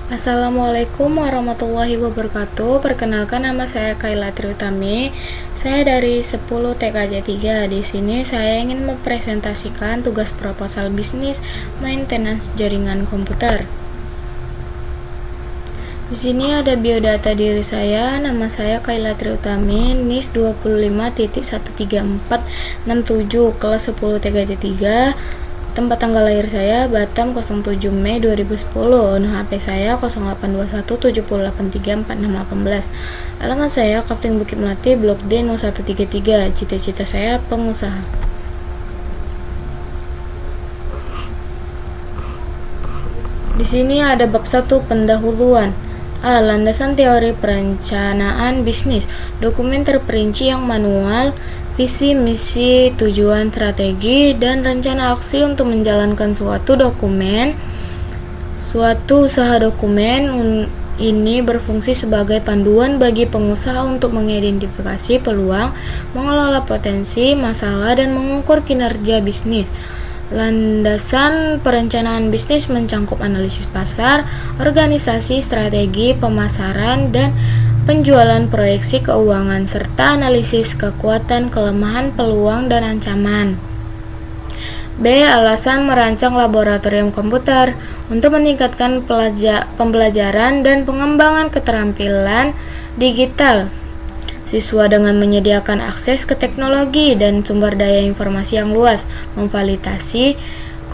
Assalamualaikum warahmatullahi wabarakatuh. Perkenalkan, nama saya Kayla Triutami. Saya dari 10 TKJ 3. Di sini saya ingin mempresentasikan tugas proposal bisnis maintenance jaringan komputer. Di sini ada biodata diri saya. Nama saya Kayla Triutami, NIS 25.13467, kelas 10 TKJ 3. Tempat tanggal lahir saya Batam 07 Mei 2010. Nomor HP saya 082178346618. Alamat saya Kafling Bukit Melati, Blok D 0133. Cita-cita saya pengusaha. Di sini ada bab 1 pendahuluan. Landasan teori perencanaan bisnis. Dokumen terperinci yang manual, visi, misi, tujuan, strategi, dan rencana aksi untuk menjalankan suatu usaha. Dokumen ini berfungsi sebagai panduan bagi pengusaha untuk mengidentifikasi peluang, mengelola potensi, masalah, dan mengukur kinerja bisnis. Landasan perencanaan bisnis mencangkup analisis pasar, organisasi, strategi, pemasaran, dan penjualan, proyeksi keuangan, serta analisis kekuatan, kelemahan, peluang, dan ancaman. B. Alasan merancang laboratorium komputer untuk meningkatkan pembelajaran dan pengembangan keterampilan digital siswa dengan menyediakan akses ke teknologi dan sumber daya informasi yang luas, memfasilitasi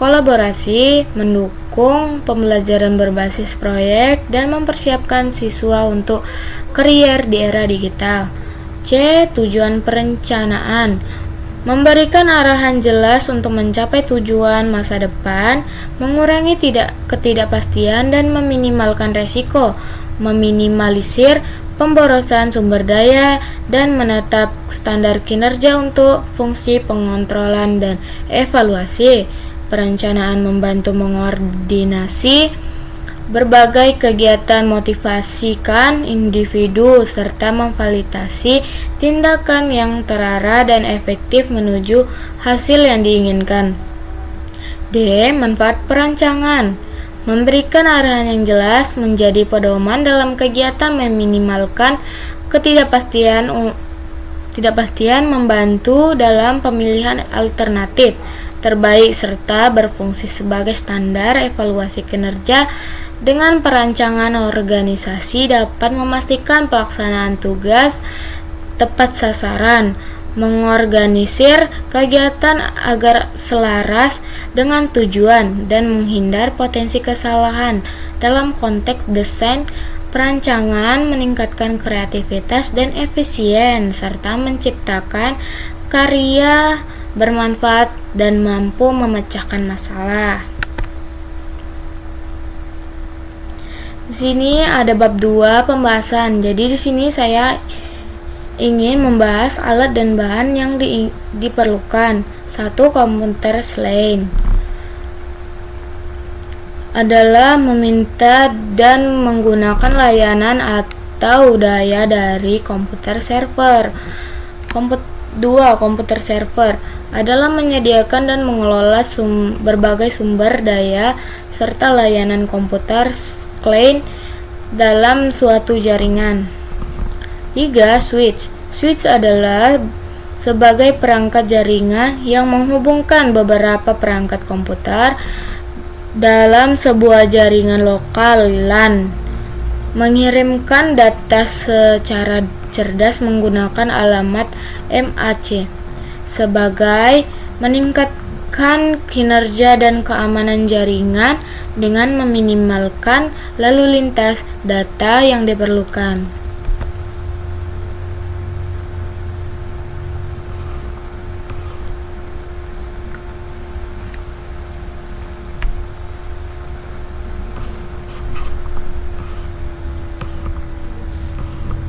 kolaborasi, mendukung pembelajaran berbasis proyek, dan mempersiapkan siswa untuk karier di era digital. C. Tujuan perencanaan: memberikan arahan jelas untuk mencapai tujuan masa depan, mengurangi ketidakpastian dan meminimalkan resiko, meminimalisir pemborosan sumber daya, dan menetap standar kinerja untuk fungsi pengontrolan dan evaluasi. Perencanaan membantu mengordinasi berbagai kegiatan, motivasikan individu, serta memfasilitasi tindakan yang terarah dan efektif menuju hasil yang diinginkan. D. Manfaat perancangan: memberikan arahan yang jelas, menjadi pedoman dalam kegiatan, meminimalkan ketidakpastian, membantu dalam pemilihan alternatif terbaik, serta berfungsi sebagai standar evaluasi kinerja. Dengan perancangan, organisasi dapat memastikan pelaksanaan tugas tepat sasaran, mengorganisir kegiatan agar selaras dengan tujuan, dan menghindar potensi kesalahan. Dalam konteks desain, perancangan meningkatkan kreativitas dan efisien, serta menciptakan karya bermanfaat dan mampu memecahkan masalah. Di sini ada bab 2 pembahasan. Jadi di sini saya ingin membahas alat dan bahan yang diperlukan. 1. Komputer selain adalah meminta dan menggunakan layanan atau daya dari komputer server. 2. Komputer server adalah menyediakan dan mengelola berbagai sumber daya serta layanan komputer klien dalam suatu jaringan. 3. Switch adalah sebagai perangkat jaringan yang menghubungkan beberapa perangkat komputer dalam sebuah jaringan lokal LAN, mengirimkan data secara cerdas menggunakan alamat MAC, sebagai meningkatkan kinerja dan keamanan jaringan dengan meminimalkan lalu lintas data yang diperlukan.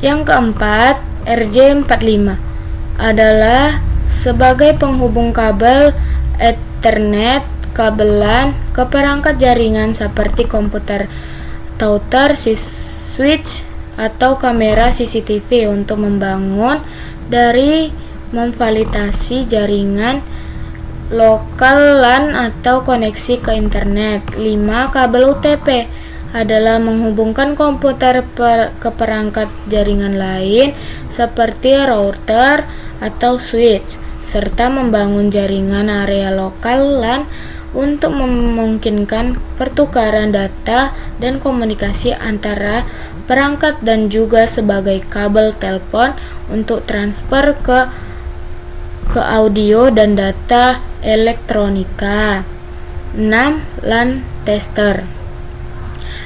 Yang keempat, RJ45 adalah sebagai penghubung kabel Ethernet kabelan ke perangkat jaringan seperti komputer, router, switch, atau kamera CCTV untuk membangun dari memfasilitasi jaringan lokal LAN atau koneksi ke internet. 5. Kabel UTP adalah menghubungkan komputer ke perangkat jaringan lain seperti router atau switch, serta membangun jaringan area lokal LAN untuk memungkinkan pertukaran data dan komunikasi antara perangkat dan juga sebagai kabel telepon untuk transfer ke audio dan data elektronika. 6. LAN tester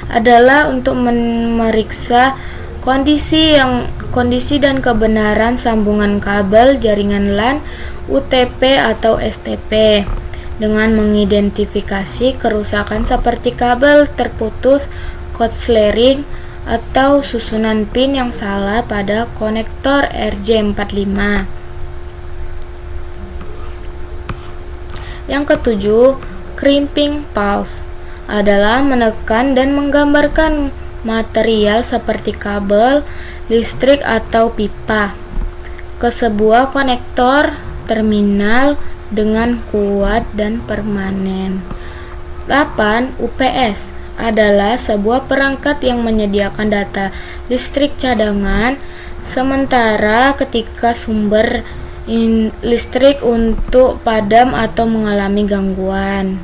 adalah untuk memeriksa kondisi dan kebenaran sambungan kabel jaringan LAN, UTP atau STP dengan mengidentifikasi kerusakan seperti kabel terputus, korsleting, atau susunan pin yang salah pada konektor RJ45. Yang ketujuh, crimping tools adalah menekan dan menggambarkan material seperti kabel, listrik atau pipa ke sebuah konektor terminal dengan kuat dan permanen. 8. UPS adalah sebuah perangkat yang menyediakan data listrik cadangan sementara ketika sumber listrik untuk padam atau mengalami gangguan.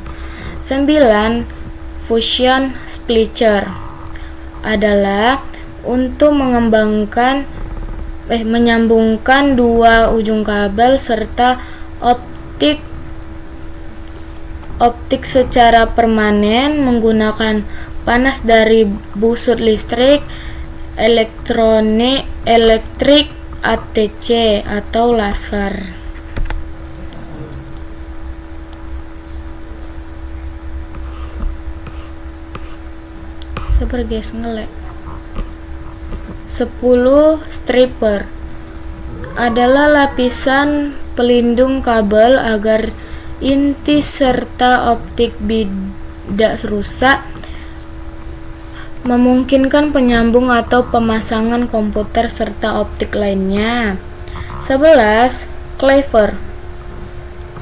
9. Fusion splitter adalah untuk menyambungkan dua ujung kabel serta optik secara permanen menggunakan panas dari busur listrik, elektrik ATC atau laser. Seperti ngelek. 10. Stripper adalah lapisan pelindung kabel agar inti serta optik tidak rusak, memungkinkan penyambung atau pemasangan komputer serta optik lainnya. 11. Cleaver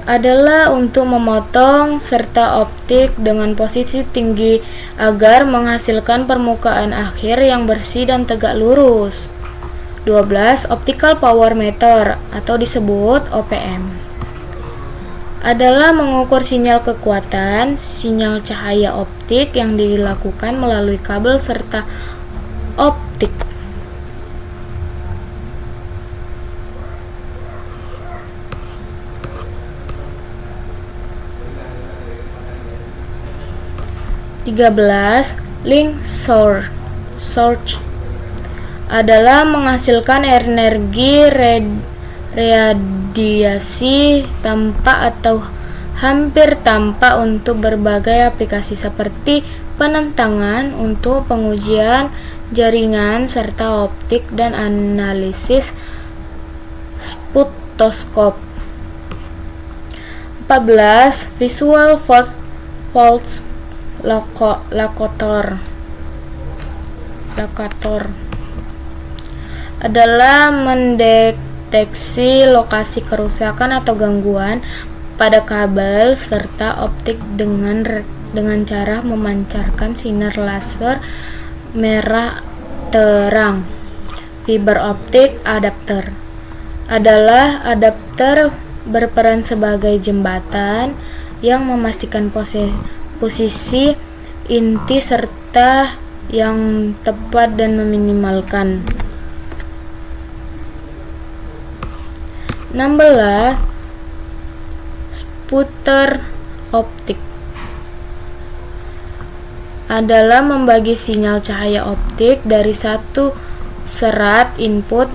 adalah untuk memotong serta optik dengan posisi tinggi agar menghasilkan permukaan akhir yang bersih dan tegak lurus. 12. Optical power meter atau disebut OPM adalah mengukur sinyal kekuatan sinyal cahaya optik yang dilakukan melalui kabel serta optik. Link source adalah menghasilkan energi radiasi tanpa atau hampir tanpa untuk berbagai aplikasi seperti penentangan untuk pengujian jaringan serta optik dan analisis spektroskop. 14. Visual false locator adalah mendeteksi lokasi kerusakan atau gangguan pada kabel serta optik dengan cara memancarkan sinar laser merah terang. Fiber optic adapter adalah adapter berperan sebagai jembatan yang memastikan posisi inti serta yang tepat dan meminimalkan. 16. Sputter optik adalah membagi sinyal cahaya optik dari satu serat input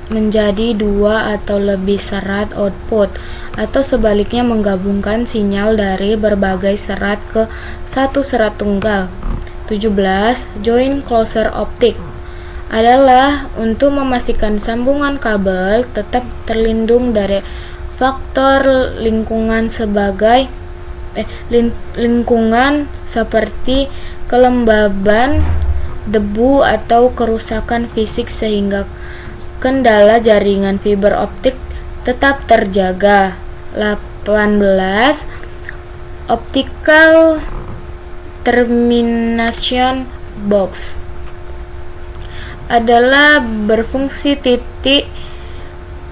menjadi dua atau lebih serat output, atau sebaliknya menggabungkan sinyal dari berbagai serat ke satu serat tunggal. 17. Joint closure optic adalah untuk memastikan sambungan kabel tetap terlindung dari faktor lingkungan seperti kelembaban, debu atau kerusakan fisik sehingga kendala jaringan fiber optik tetap terjaga. 18. Optical termination box adalah berfungsi titik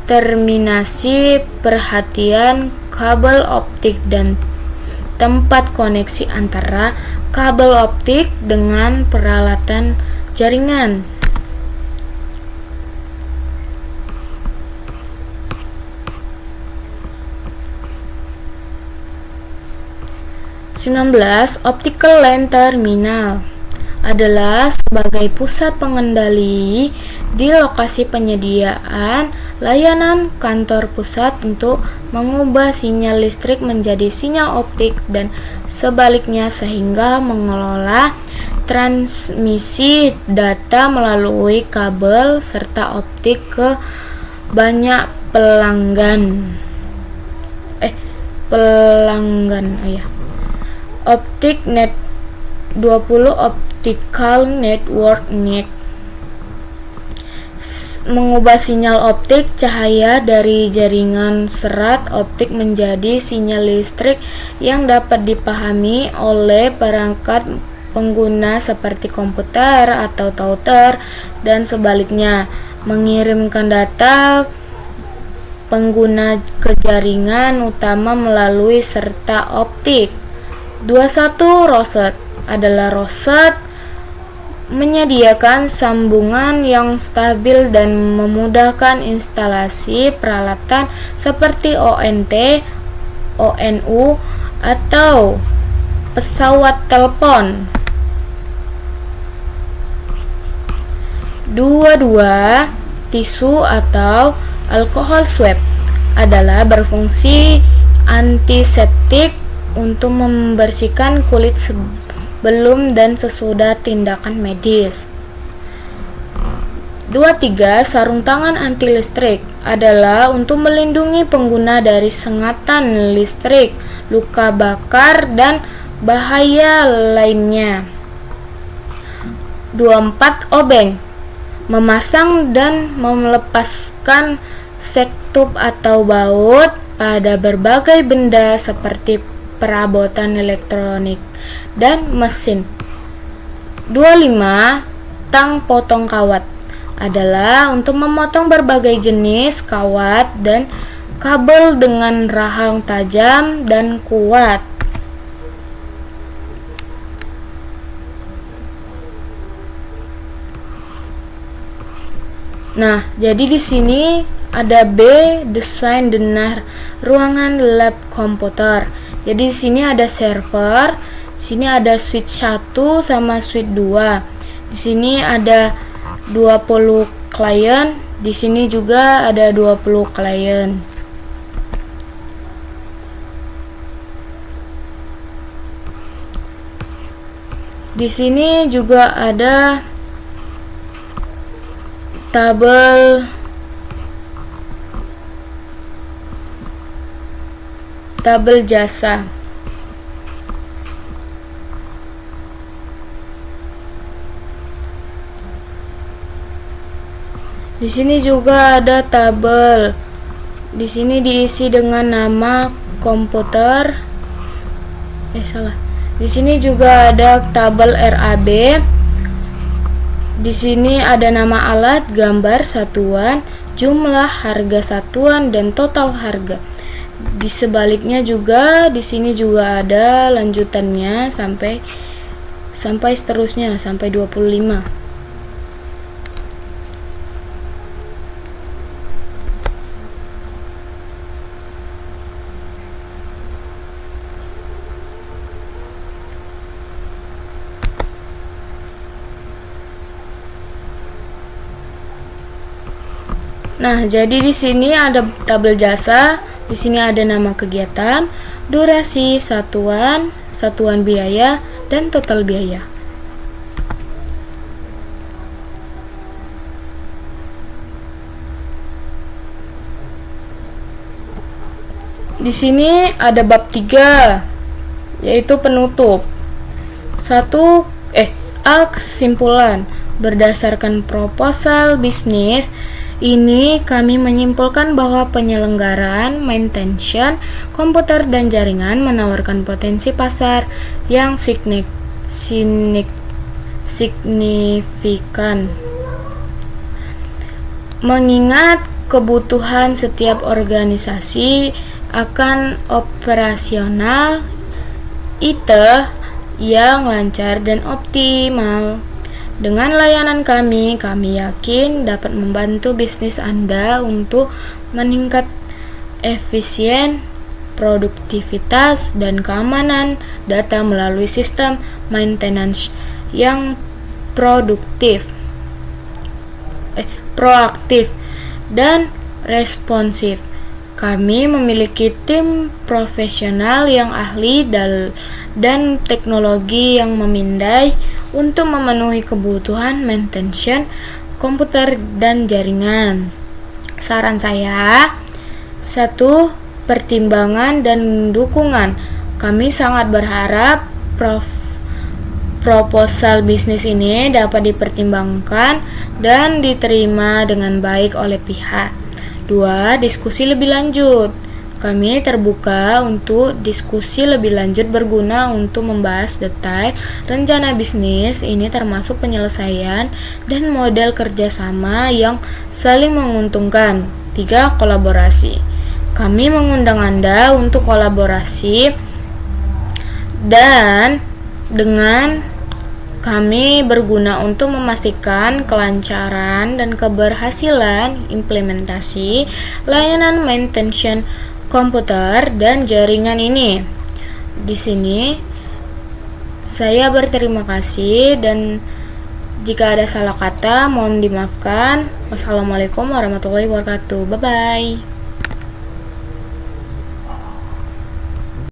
terminasi perhatian kabel optik dan tempat koneksi antara kabel optik dengan peralatan jaringan. Optical line terminal adalah sebagai pusat pengendali di lokasi penyediaan layanan kantor pusat untuk mengubah sinyal listrik menjadi sinyal optik dan sebaliknya, sehingga mengelola transmisi data melalui kabel serta optik ke banyak pelanggan. Optic net 20 Optical Network NIC mengubah sinyal optik cahaya dari jaringan serat optik menjadi sinyal listrik yang dapat dipahami oleh perangkat pengguna seperti komputer atau router dan sebaliknya, mengirimkan data pengguna ke jaringan utama melalui serta optik. 21 Roset adalah roset menyediakan sambungan yang stabil dan memudahkan instalasi peralatan seperti ONT, ONU, atau pesawat telepon. 22 Tisu atau alkohol swab adalah berfungsi antiseptik untuk membersihkan kulit sebelum dan sesudah tindakan medis. 23 Sarung tangan anti listrik adalah untuk melindungi pengguna dari sengatan listrik, luka bakar, dan bahaya lainnya. 24 Obeng memasang dan melepaskan sektup atau baut pada berbagai benda seperti perabotan elektronik dan mesin. 25 Tang potong kawat adalah untuk memotong berbagai jenis kawat dan kabel dengan rahang tajam dan kuat. Nah, jadi di sini ada B, desain denah ruangan lab komputer. Jadi di sini ada server, di sini ada switch 1 sama switch 2. Di sini ada 20 klien, di sini juga ada 20 klien. Di sini juga ada tabel jasa. Di sini juga ada tabel. Di sini diisi dengan nama komputer. Di sini juga ada tabel RAB. Di sini ada nama alat, gambar satuan, jumlah, harga satuan, dan total harga. Di sebaliknya juga di sini juga ada lanjutannya sampai seterusnya sampai 25. Nah, jadi di sini ada tabel jasa, di sini ada nama kegiatan, durasi, satuan biaya, dan total biaya. Di sini ada bab 3, yaitu penutup. A. Kesimpulan. Berdasarkan proposal bisnis ini, kami menyimpulkan bahwa penyelenggaraan maintenance komputer dan jaringan menawarkan potensi pasar yang signifikan. Mengingat kebutuhan setiap organisasi akan operasional IT yang lancar dan optimal. Dengan layanan kami yakin dapat membantu bisnis Anda untuk meningkat efisien, produktivitas, dan keamanan data melalui sistem maintenance yang proaktif dan responsif. Kami memiliki tim profesional yang ahli dan teknologi yang memindai untuk memenuhi kebutuhan maintenance komputer dan jaringan. Saran saya, 1. Pertimbangan dan dukungan. Kami sangat berharap proposal bisnis ini dapat dipertimbangkan dan diterima dengan baik oleh pihak. 2. Diskusi lebih lanjut. Kami terbuka untuk diskusi lebih lanjut berguna untuk membahas detail rencana bisnis ini termasuk penyelesaian dan model kerjasama yang saling menguntungkan. 3. Kolaborasi. Kami mengundang Anda untuk kolaborasi dan dengan kami berguna untuk memastikan kelancaran dan keberhasilan implementasi layanan maintenance komputer dan jaringan ini. Di sini saya berterima kasih dan jika ada salah kata mohon dimaafkan. Wassalamualaikum warahmatullahi wabarakatuh. Bye bye.